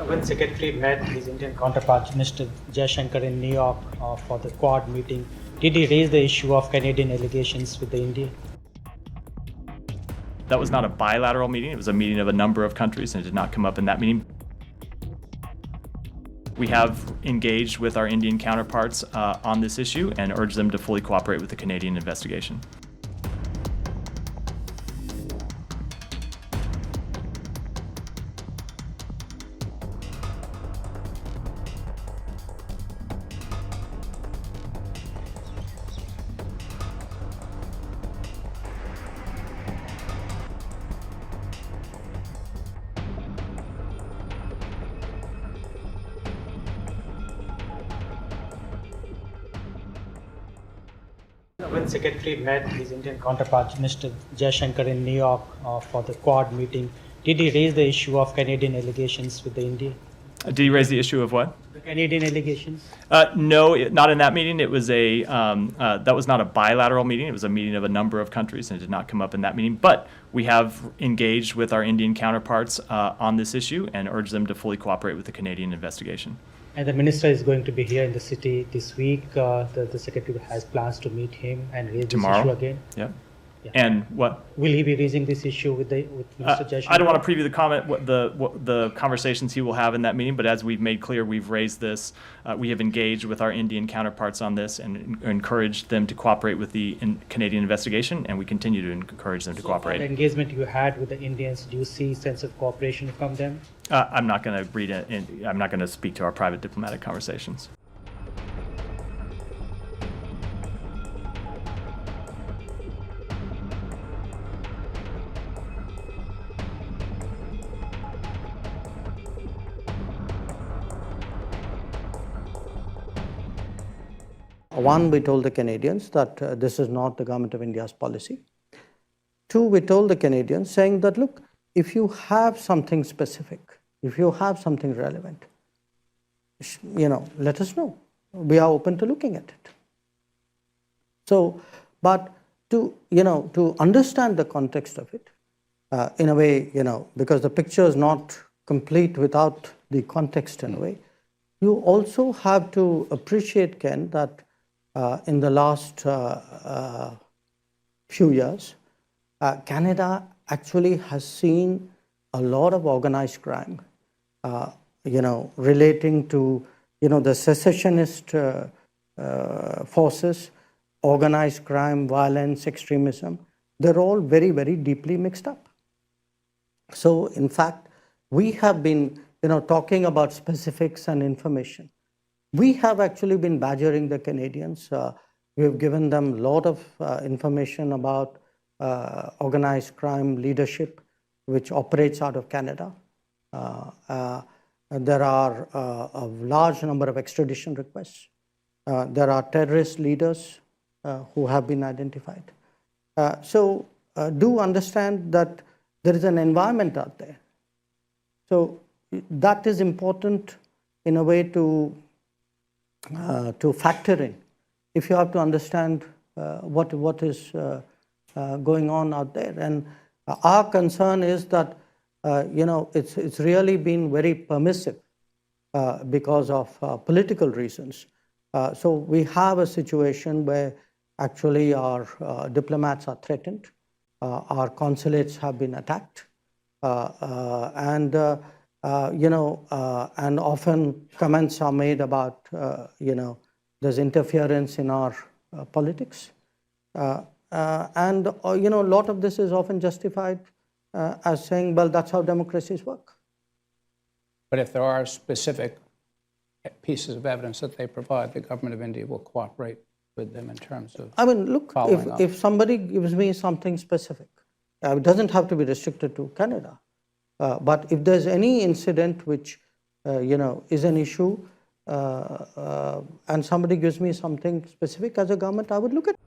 When Secretary met his Indian counterpart, Mr. Jaishankar, in New York for the Quad meeting, did he raise the issue of Canadian allegations with the India? That was not a bilateral meeting. It was a meeting of a number of countries, and it did not come up in that meeting. We have engaged with our Indian counterparts on this issue and urged them to fully cooperate with the Canadian investigation. When Secretary met his Indian counterpart, Mr. Jaishankar, in New York for the Quad meeting, did he raise the issue of Canadian allegations with the India? Did he raise the issue of what? The Canadian allegations? No, not in that meeting. It was that was not a bilateral meeting. It was a meeting of a number of countries, and it did not come up in that meeting. But we have engaged with our Indian counterparts on this issue and urged them to fully cooperate with the Canadian investigation. And the minister is going to be here in the city this week. The secretary has plans to meet him and raise Tomorrow. this issue again. Yeah. Yeah. And what? Will he be raising this issue with Mr. Jaishankar? I don't want to preview the conversations he will have in that meeting, but as we've made clear, we've raised this. We have engaged with our Indian counterparts on this and encouraged them to cooperate with the Canadian investigation, and we continue to encourage them to cooperate. The engagement you had with the Indians, do you see sense of cooperation from them? I'm not going to I'm not going to speak to our private diplomatic conversations. One, we told the Canadians that this is not the government of India's policy. Two, we told the Canadians saying that, look, if you have something specific, if you have something relevant, let us know. We are open to looking at it. So, but to understand the context of it, in a way, because the picture is not complete without the context in a way, you also have to appreciate, Ken, that in the last few years, Canada actually has seen a lot of organized crime, relating to, the secessionist forces, organized crime, violence, extremism. They're all very, very deeply mixed up. So, in fact, we have been, talking about specifics and information. We have actually been badgering the Canadians. We have given them a lot of information about organized crime leadership, which operates out of Canada. There are a large number of extradition requests. There are terrorist leaders who have been identified. So do understand that there is an environment out there. So that is important in a way to factor in, if you have to understand what is going on out there. And our concern is that it's really been very permissive because of political reasons. So we have a situation where actually our diplomats are threatened, our consulates have been attacked, and often comments are made about, there's interference in our politics. And a lot of this is often justified as saying, well, that's how democracies work. But if there are specific pieces of evidence that they provide, the government of India will cooperate with them in terms of look, if somebody gives me something specific, it doesn't have to be restricted to Canada. But if there's any incident which, is an issue, and somebody gives me something specific as a government, I would look at it.